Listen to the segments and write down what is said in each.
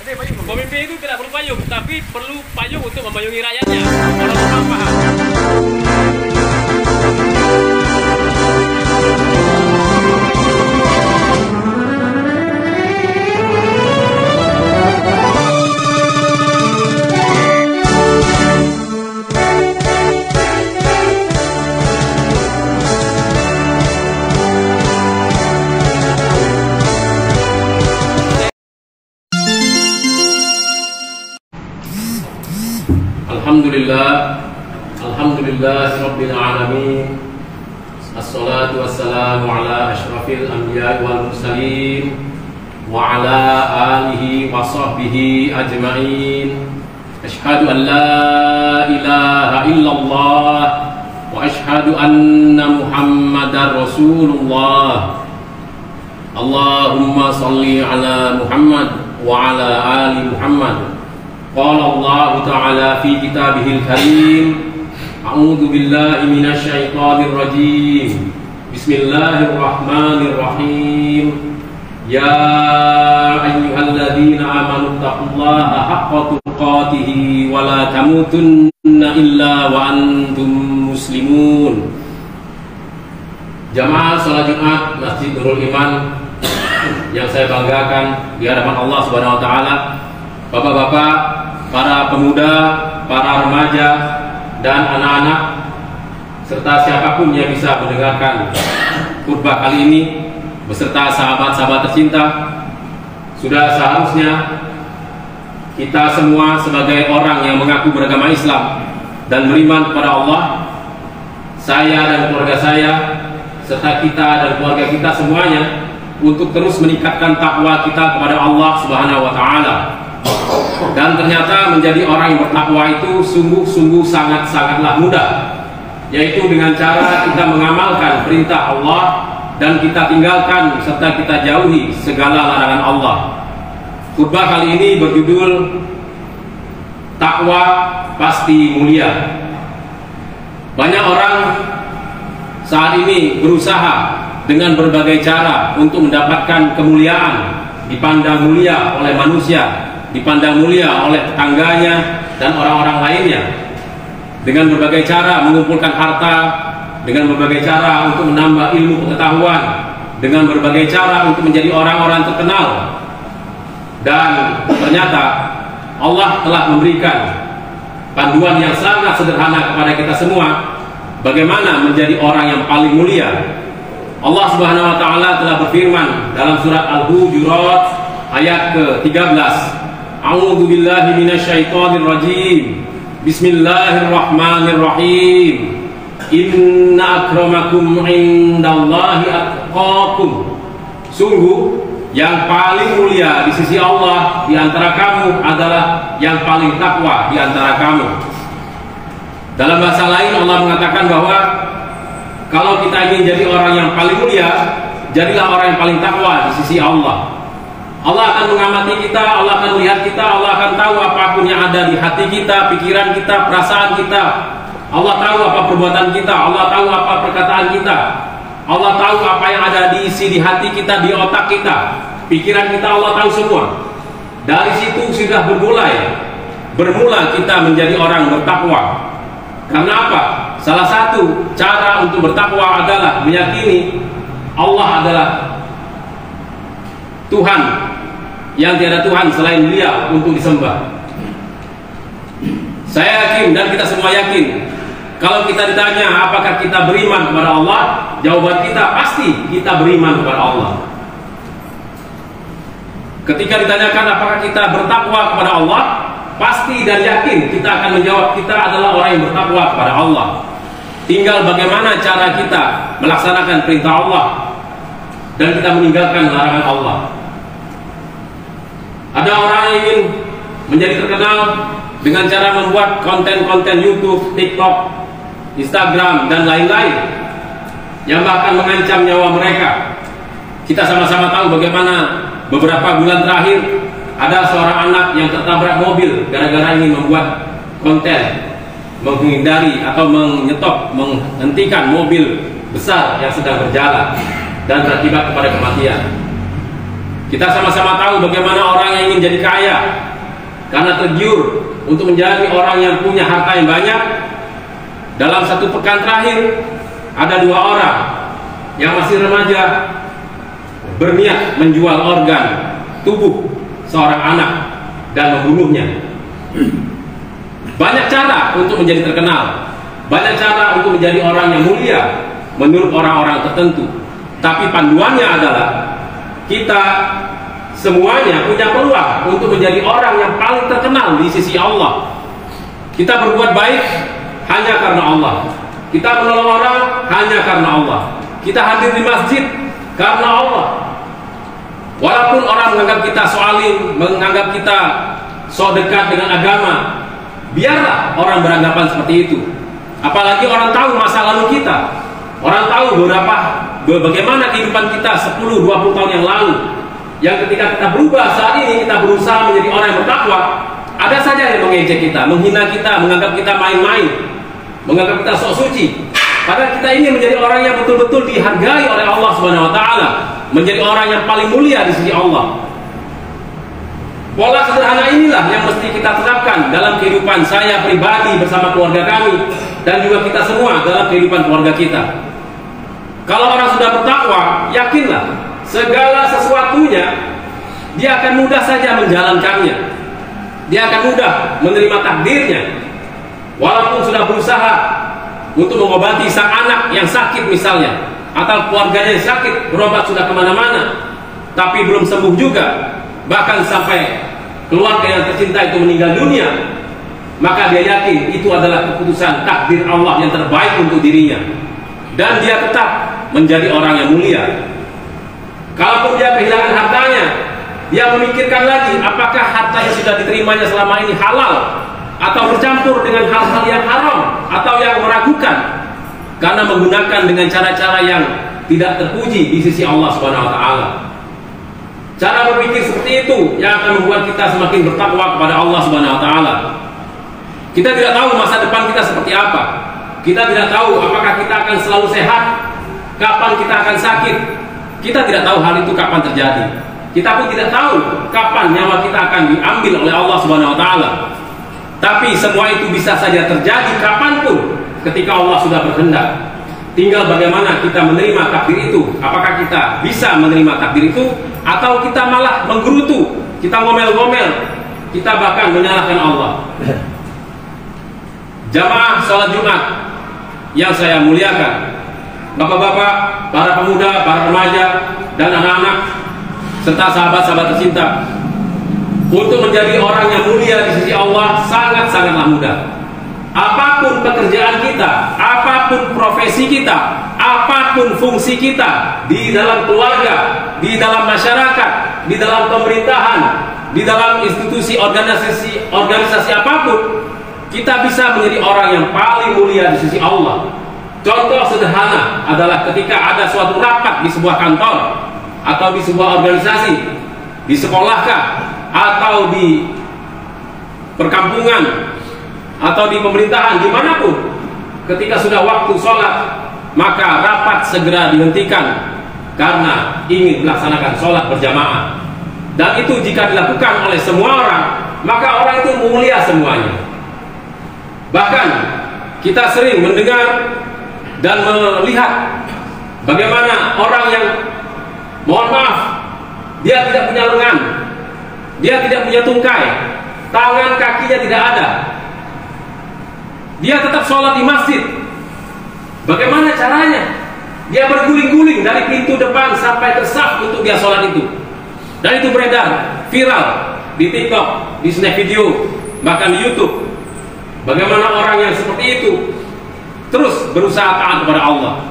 Pemimpin itu tidak perlu payung, tapi perlu payung untuk memayungi rakyatnya. Orang-orang paham. Alhamdulillah Rabbil Alamin. Assalatu wassalamu ala ashrafil anbiya wal mursalin wa ala alihi wa sahbihi ajma'in. Ashhadu an la ilaha illallah wa ashhadu anna Muhammadar Rasulullah. Allahumma salli ala Muhammad wa ala ali Muhammad. Qala Allah Ta'ala fi kitabihil karim. A'udzu billahi minasy syaithanir rajim. Bismillahirrahmanirrahim. Ya ayyuhalladzina amanu taqullaha haqqa tuqatih wa la tamutunna illa wa antum muslimun. Jamaah salat Jumat Masjid Nurul Iman yang saya banggakan di hadapan Allah Subhanahu wa taala, bapak-bapak, para pemuda, para remaja, dan anak-anak, serta siapapun yang bisa mendengarkan khutbah kali ini, beserta sahabat-sahabat tercinta, sudah seharusnya kita semua sebagai orang yang mengaku beragama Islam dan beriman kepada Allah, saya dan keluarga saya, serta kita dan keluarga kita semuanya, untuk terus meningkatkan takwa kita kepada Allah Subhanahu wa taala. Dan ternyata menjadi orang yang bertakwa itu sungguh-sungguh sangat-sangatlah mudah, yaitu dengan cara kita mengamalkan perintah Allah dan kita tinggalkan serta kita jauhi segala larangan Allah. Khutbah kali ini berjudul Takwa Pasti Mulia. Banyak orang saat ini berusaha dengan berbagai cara untuk mendapatkan kemuliaan, dipandang mulia oleh manusia, dipandang mulia oleh tetangganya dan orang-orang lainnya, dengan berbagai cara mengumpulkan harta, dengan berbagai cara untuk menambah ilmu pengetahuan, dengan berbagai cara untuk menjadi orang-orang terkenal. Dan ternyata Allah telah memberikan panduan yang sangat sederhana kepada kita semua bagaimana menjadi orang yang paling mulia. Allah Subhanahu wa taala telah berfirman dalam surat Al-Hujurat ayat ke-13. A'udzu billahi minasyaitonir rajim. Bismillahirrahmanirrahim. Inna akramakum indallahi atqakum. Sungguh yang paling mulia di sisi Allah di antara kamu adalah yang paling takwa di antara kamu. Dalam bahasa lain Allah mengatakan bahwa kalau kita ingin jadi orang yang paling mulia, jadilah orang yang paling takwa di sisi Allah. Allah akan mengamati kita, Allah akan melihat kita, Allah akan tahu apapun yang ada di hati kita, pikiran kita, perasaan kita. Allah tahu apa perbuatan kita, Allah tahu apa perkataan kita, Allah tahu apa yang ada diisi di hati kita, di otak kita, pikiran kita, Allah tahu semua. Dari situ sudah bermula kita menjadi orang bertakwa. Karena apa? Salah satu cara untuk bertakwa adalah meyakini Allah adalah Tuhan yang tiada Tuhan selain Dia untuk disembah. Saya yakin dan kita semua yakin, kalau kita ditanya apakah kita beriman kepada Allah, jawaban kita pasti kita beriman kepada Allah. Ketika ditanyakan apakah kita bertakwa kepada Allah, pasti dan yakin kita akan menjawab kita adalah orang yang bertakwa kepada Allah. Tinggal bagaimana cara kita melaksanakan perintah Allah dan kita meninggalkan larangan Allah. Ada orang yang ingin menjadi terkenal dengan cara membuat konten-konten YouTube, TikTok, Instagram, dan lain-lain yang bahkan mengancam nyawa mereka. Kita sama-sama tahu bagaimana beberapa bulan terakhir ada seorang anak yang tertabrak mobil gara-gara ingin membuat konten menghindari atau menghentikan mobil besar yang sedang berjalan dan berakibat kepada kematian. Kita sama-sama tahu bagaimana orang yang ingin jadi kaya karena tergiur untuk menjadi orang yang punya harta yang banyak. Dalam satu pekan terakhir ada 2 orang yang masih remaja berniat menjual organ tubuh seorang anak dan membunuhnya. Banyak cara untuk menjadi terkenal, banyak cara untuk menjadi orang yang mulia menurut orang-orang tertentu. Tapi panduannya adalah kita semuanya punya peluang untuk menjadi orang yang paling terkenal di sisi Allah. Kita berbuat baik hanya karena Allah. Kita menolong orang hanya karena Allah. Kita hadir di masjid karena Allah. Walaupun orang menganggap kita soalim, menganggap kita so dekat dengan agama, biarlah orang beranggapan seperti itu. Apalagi orang tahu masa lalu kita. Orang tahu bagaimana kehidupan kita 10-20 tahun yang lalu. Yang ketika kita berubah saat ini, kita berusaha menjadi orang yang bertakwa, ada saja yang mengejek kita, menghina kita, menganggap kita main-main, menganggap kita sok suci. Padahal kita ini menjadi orang yang betul-betul dihargai oleh Allah Subhanahu wa taala, menjadi orang yang paling mulia di sisi Allah. Pola sederhana inilah yang mesti kita terapkan dalam kehidupan saya pribadi bersama keluarga kami, dan juga kita semua dalam kehidupan keluarga kita. Kalau orang sudah bertakwa, yakinlah segala sesuatunya dia akan mudah saja menjalankannya. Dia akan mudah menerima takdirnya. Walaupun sudah berusaha untuk mengobati sang anak yang sakit misalnya, atau keluarganya yang sakit, berobat sudah kemana-mana, tapi belum sembuh juga, bahkan sampai keluarga yang tercinta itu meninggal dunia, maka dia yakin itu adalah keputusan takdir Allah yang terbaik untuk dirinya, dan dia tetap menjadi orang yang mulia. Kalaupun dia kehilangan hartanya, dia memikirkan lagi apakah harta yang sudah diterimanya selama ini halal atau bercampur dengan hal-hal yang haram atau yang meragukan, karena menggunakan dengan cara-cara yang tidak terpuji di sisi Allah Subhanahu wa taala. Cara berpikir seperti itu yang akan membuat kita semakin bertakwa kepada Allah Subhanahu wa taala. Kita tidak tahu masa depan kita seperti apa. Kita tidak tahu apakah kita akan selalu sehat, kapan kita akan sakit. Kita tidak tahu hal itu kapan terjadi. Kita pun tidak tahu kapan nyawa kita akan diambil oleh Allah Subhanahu wa taala. Tapi semua itu bisa saja terjadi kapanpun ketika Allah sudah berkehendak. Tinggal bagaimana kita menerima takdir itu. Apakah kita bisa menerima takdir itu, atau kita malah menggerutu, kita ngomel-ngomel, kita bahkan menyalahkan Allah. Jamaah sholat Jumat yang saya muliakan, bapak-bapak, para pemuda, para remaja, dan anak-anak, serta sahabat-sahabat tercinta, untuk menjadi orang yang mulia di sisi Allah sangat-sangatlah mudah. Apapun pekerjaan kita, apapun profesi kita, apapun fungsi kita di dalam keluarga, di dalam masyarakat, di dalam pemerintahan, di dalam institusi organisasi apapun, kita bisa menjadi orang yang paling mulia di sisi Allah. Contoh sederhana adalah ketika ada suatu rapat di sebuah kantor, atau di sebuah organisasi, di sekolah kah, atau di perkampungan, atau di pemerintahan, dimanapun, ketika sudah waktu sholat, maka rapat segera dihentikan karena ingin melaksanakan sholat berjamaah. Dan itu jika dilakukan oleh semua orang, maka orang itu mulia semuanya. Bahkan kita sering mendengar dan melihat bagaimana orang yang, mohon maaf, dia tidak punya lengan, dia tidak punya tungkai, tangan kakinya tidak ada, dia tetap sholat di masjid. Bagaimana caranya? Dia berguling-guling dari pintu depan sampai ke saf untuk dia sholat itu. Dan itu beredar, viral di TikTok, di snap video, bahkan di YouTube. Bagaimana orang yang seperti itu terus berusaha taat kepada Allah.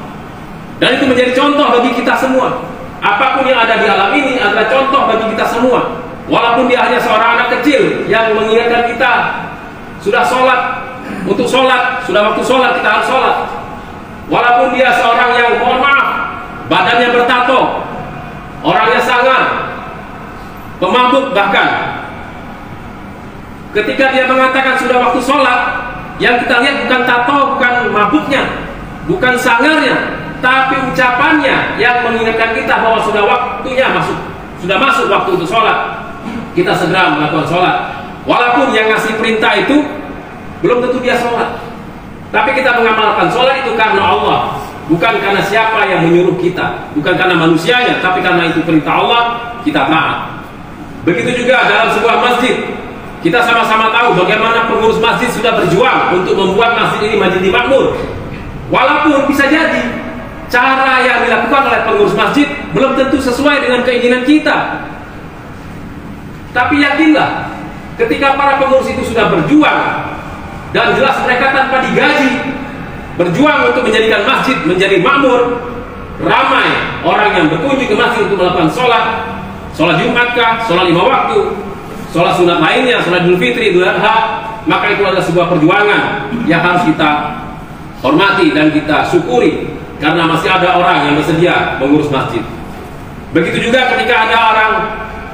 Dan itu menjadi contoh bagi kita semua. Apapun yang ada di alam ini adalah contoh bagi kita semua. Walaupun dia hanya seorang anak kecil yang mengingatkan kita sudah sholat, untuk sholat, sudah waktu sholat kita harus sholat. Walaupun dia seorang yang, mohon maaf, badannya bertato, orangnya sangar, pemabuk bahkan, ketika dia mengatakan sudah waktu sholat, yang kita lihat bukan tato, bukan mabuknya, bukan sangarnya, tapi ucapannya yang mengingatkan kita bahwa sudah waktunya masuk sudah masuk waktu untuk sholat, kita segera melakukan sholat. Walaupun yang ngasih perintah itu belum tentu dia sholat, tapi kita mengamalkan sholat itu karena Allah, bukan karena siapa yang menyuruh kita, bukan karena manusianya, tapi karena itu perintah Allah, kita taat. Begitu juga dalam sebuah masjid, kita sama-sama tahu bagaimana pengurus masjid sudah berjuang untuk membuat masjid ini menjadi makmur. Walaupun bisa jadi cara yang dilakukan oleh pengurus masjid belum tentu sesuai dengan keinginan kita, tapi yakinlah, ketika para pengurus itu sudah berjuang, dan jelas mereka tanpa digaji, berjuang untuk menjadikan masjid menjadi makmur, ramai orang yang berkunjung ke masjid untuk melakukan sholat Jumat kah, sholat 5 waktu, sholat sunat lainnya, sholat Idul Fitri, Idul Adha, maka itu adalah sebuah perjuangan yang harus kita hormati dan kita syukuri, karena masih ada orang yang bersedia mengurus masjid. Begitu juga ketika ada orang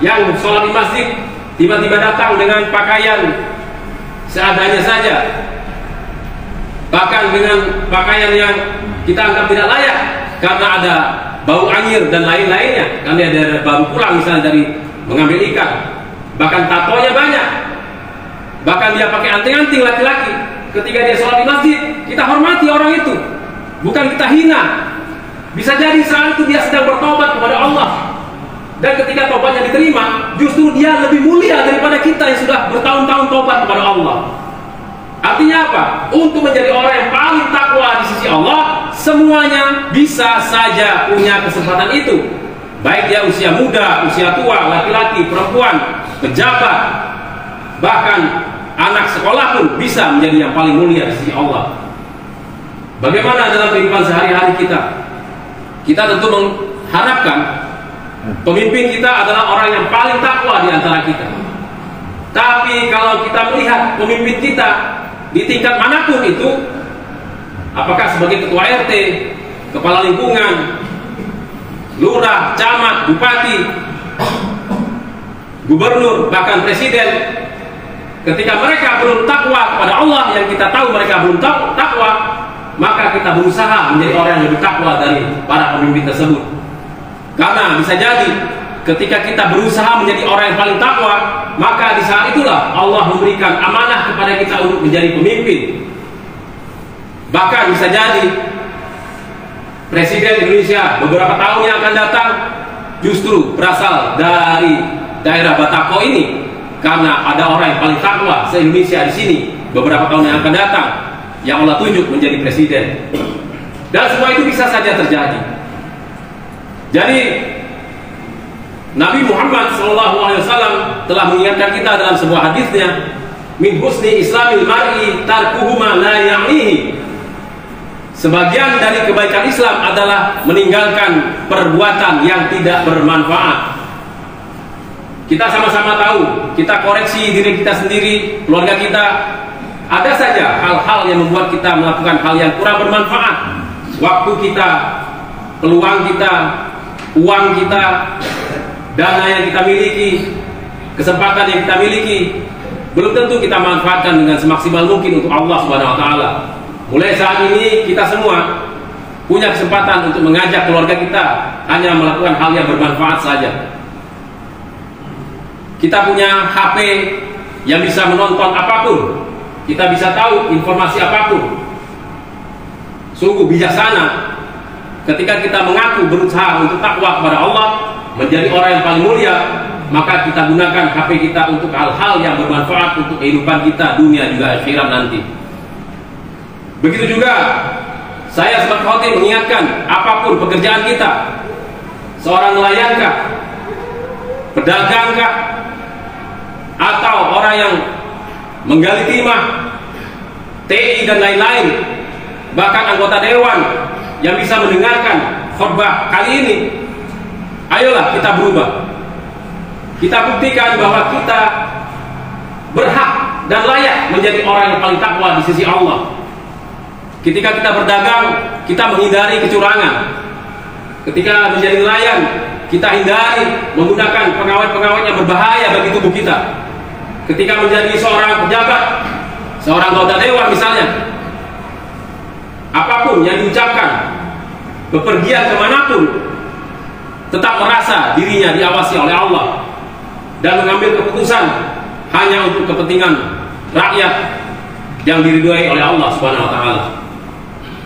yang sholat di masjid tiba-tiba datang dengan pakaian seadanya saja, bahkan dengan pakaian yang kita anggap tidak layak karena ada bau anyir dan lain-lainnya, karena dia baru pulang misalnya dari mengambil ikan, bahkan tatonya banyak, bahkan dia pakai anting-anting laki-laki. Ketika dia sholat di masjid, kita hormati orang itu, bukan kita hina. Bisa jadi saat itu dia sedang bertobat kepada Allah, dan ketika tobatnya diterima, justru dia lebih mulia daripada kita yang sudah bertahun-tahun tobat kepada Allah. Artinya apa? Untuk menjadi orang yang paling takwa di sisi Allah, semuanya bisa saja punya kesempatan itu. Baik dia usia muda, usia tua, laki-laki, perempuan, pejabat, bahkan anak sekolah pun bisa menjadi yang paling mulia di sisi Allah. Bagaimana dalam kehidupan sehari-hari kita? Kita tentu mengharapkan pemimpin kita adalah orang yang paling takwa di antara kita. Tapi kalau kita melihat pemimpin kita di tingkat manapun itu, apakah sebagai ketua RT, kepala lingkungan, lurah, camat, bupati, gubernur, bahkan presiden, ketika mereka belum takwa kepada Allah, yang kita tahu mereka belum takwa, maka kita berusaha menjadi orang yang lebih takwa dari para pemimpin tersebut. Karena bisa jadi ketika kita berusaha menjadi orang yang paling takwa, maka di saat itulah Allah memberikan amanah kepada kita untuk menjadi pemimpin. Bahkan bisa jadi Presiden Indonesia beberapa tahun yang akan datang justru berasal dari daerah Batako ini, karena ada orang yang paling takwa se-Indonesia di sini beberapa tahun yang akan datang yang Allah tunjuk menjadi presiden. Dan semua itu bisa saja terjadi. Jadi Nabi Muhammad SAW telah mengingatkan kita dalam sebuah hadisnya, min husni islamil mar'i tarkuhu ma la ya'nihi. Sebagian dari kebaikan Islam adalah meninggalkan perbuatan yang tidak bermanfaat. Kita sama-sama tahu, kita koreksi diri kita sendiri, keluarga kita. Ada saja hal-hal yang membuat kita melakukan hal yang kurang bermanfaat. Waktu kita, peluang kita, uang kita, dana yang kita miliki, kesempatan yang kita miliki, belum tentu kita manfaatkan dengan semaksimal mungkin untuk Allah Subhanahu wa taala. Mulai saat ini kita semua punya kesempatan untuk mengajak keluarga kita hanya melakukan hal yang bermanfaat saja. Kita punya HP yang bisa menonton apapun, kita bisa tahu informasi apapun. Sungguh bijaksana ketika kita mengaku berusaha untuk takwa kepada Allah, menjadi orang yang paling mulia, maka kita gunakan HP kita untuk hal-hal yang bermanfaat untuk kehidupan kita dunia juga akhirat nanti. Begitu juga saya sebagai khotib mengingatkan, apapun pekerjaan kita, seorang nelayankah, pedagangkah, atau orang yang menggali timah, TI dan lain-lain, bahkan anggota dewan yang bisa mendengarkan khutbah kali ini, ayolah kita berubah. Kita buktikan bahwa kita berhak dan layak menjadi orang yang paling takwa di sisi Allah. Ketika kita berdagang, kita menghindari kecurangan. Ketika menjadi nelayan, kita hindari menggunakan pengawet-pengawet yang berbahaya bagi tubuh kita. Ketika menjadi seorang pejabat, seorang anggota dewan misalnya, apapun yang diucapkan, bepergian kemanapun, tetap merasa dirinya diawasi oleh Allah dan mengambil keputusan hanya untuk kepentingan rakyat yang diridhoi oleh Allah Subhanahu wa taala.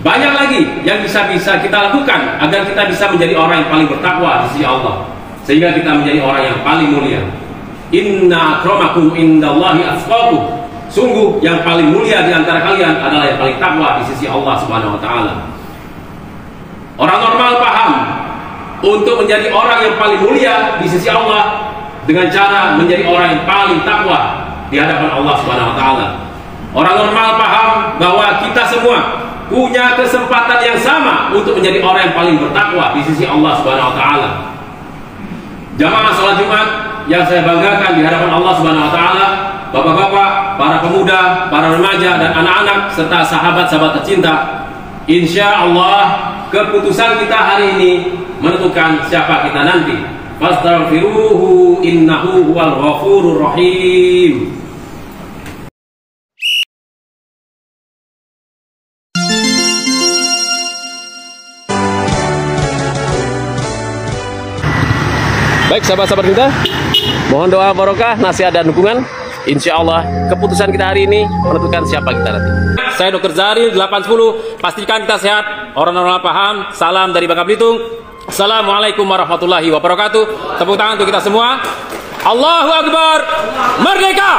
Banyak lagi yang bisa kita lakukan agar kita bisa menjadi orang yang paling bertakwa di sisi Allah, sehingga kita menjadi orang yang paling mulia. Inna akramakum indallahi atqakum. Sungguh yang paling mulia di antara kalian adalah yang paling takwa di sisi Allah Subhanahu wa taala. Orang normal paham untuk menjadi orang yang paling mulia di sisi Allah dengan cara menjadi orang yang paling takwa di hadapan Allah Subhanahu wa taala. Orang normal paham bahwa kita semua punya kesempatan yang sama untuk menjadi orang yang paling bertakwa di sisi Allah Subhanahu wa taala. Jamaah salat Jumat yang saya banggakan di hadapan Allah Subhanahu wa taala, bapak-bapak, para pemuda, para remaja dan anak-anak serta sahabat-sahabat tercinta, insya Allah keputusan kita hari ini menentukan siapa kita nanti. Fastaghfiruhu innahu huwal ghafurur rahim. Baik sahabat-sahabat kita, mohon doa barokah, nasihat dan dukungan. Insya Allah keputusan kita hari ini menentukan siapa kita nanti. Saya Dr. Zahri 810, pastikan kita sehat, orang-orang paham. Salam dari Bangka Belitung. Assalamualaikum warahmatullahi wabarakatuh. Tepuk tangan untuk kita semua. Allahu Akbar. Merdeka.